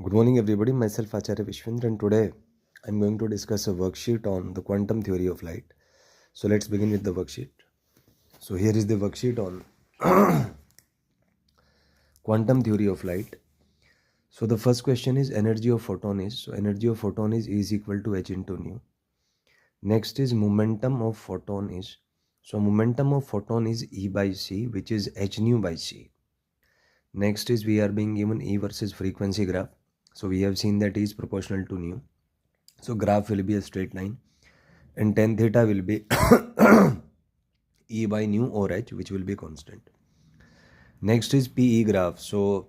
Good morning everybody, myself Acharya Vishvendra, and today I'm going to discuss a worksheet on the quantum theory of light. So let's begin with the worksheet. So here is the worksheet on quantum theory of light. So the first question is energy of photon is, so energy of photon is E is equal to h into nu. Next is momentum of photon is, so momentum of photon is E by c, which is h nu by c. Next is we are being given E versus frequency graph. So we have seen that E is proportional to nu. So graph will be a straight line and tan theta will be E by nu or h, which will be constant. Next is PE graph. So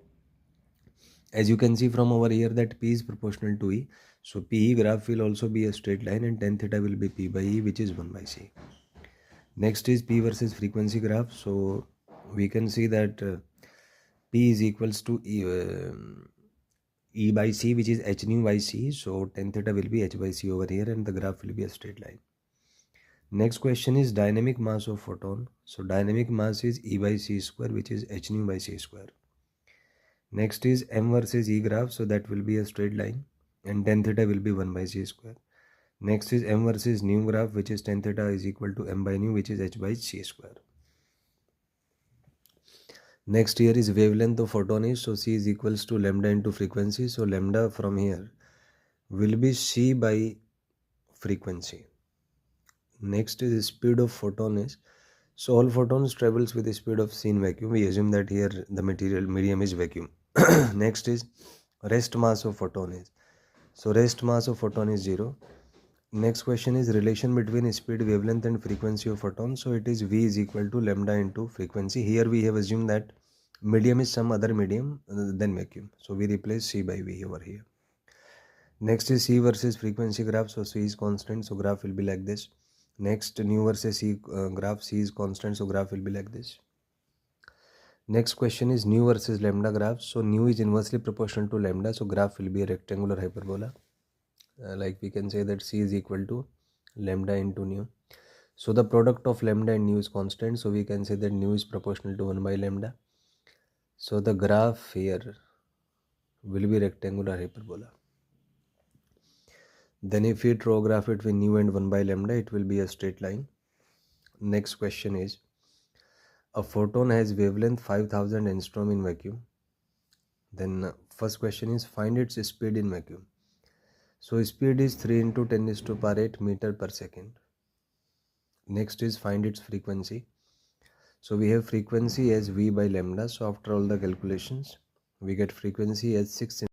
as you can see from over here that P is proportional to E. So PE graph will also be a straight line and tan theta will be P by E, which is 1 by C. Next is P versus frequency graph. So we can see that P is equals to E by C, which is h nu by C. So tan theta will be h by C over here and the graph will be a straight line. Next question is dynamic mass of photon. So dynamic mass is E by C square, which is h nu by C square. Next is M versus E graph. So that will be a straight line and tan theta will be 1 by C square. Next is M versus nu graph, which is tan theta is equal to M by nu, which is h by C square. Next here is wavelength of photon is, so C is equals to lambda into frequency. So lambda from here will be C by frequency. Next is speed of photon is, so all photons travels with the speed of c in vacuum. We assume that here the medium is vacuum. Next is rest mass of photon is, so rest mass of photon is 0. Next question is relation between speed, wavelength and frequency of photon. So it is V is equal to lambda into frequency. Here we have assumed that medium is some other medium than vacuum. So we replace C by V over here. Next is C versus frequency graph. So C is constant, so graph will be like this. Next, nu versus C graph, C is constant, so graph will be like this. Next question is nu versus lambda graph. So nu is inversely proportional to lambda, so graph will be a rectangular hyperbola. Like we can say that C is equal to lambda into nu. So the product of lambda and nu is constant, so we can say that nu is proportional to 1 by lambda. So the graph here will be rectangular hyperbola. Then if we draw a graph between nu and 1 by lambda, it will be a straight line. Next question is, a photon has wavelength 5000 angstrom in vacuum. Then first question is, find its speed in vacuum. So speed is 3 into 10 is to power 8 meter per second. Next is find its frequency. So we have frequency as V by lambda. So after all the calculations, we get frequency as 6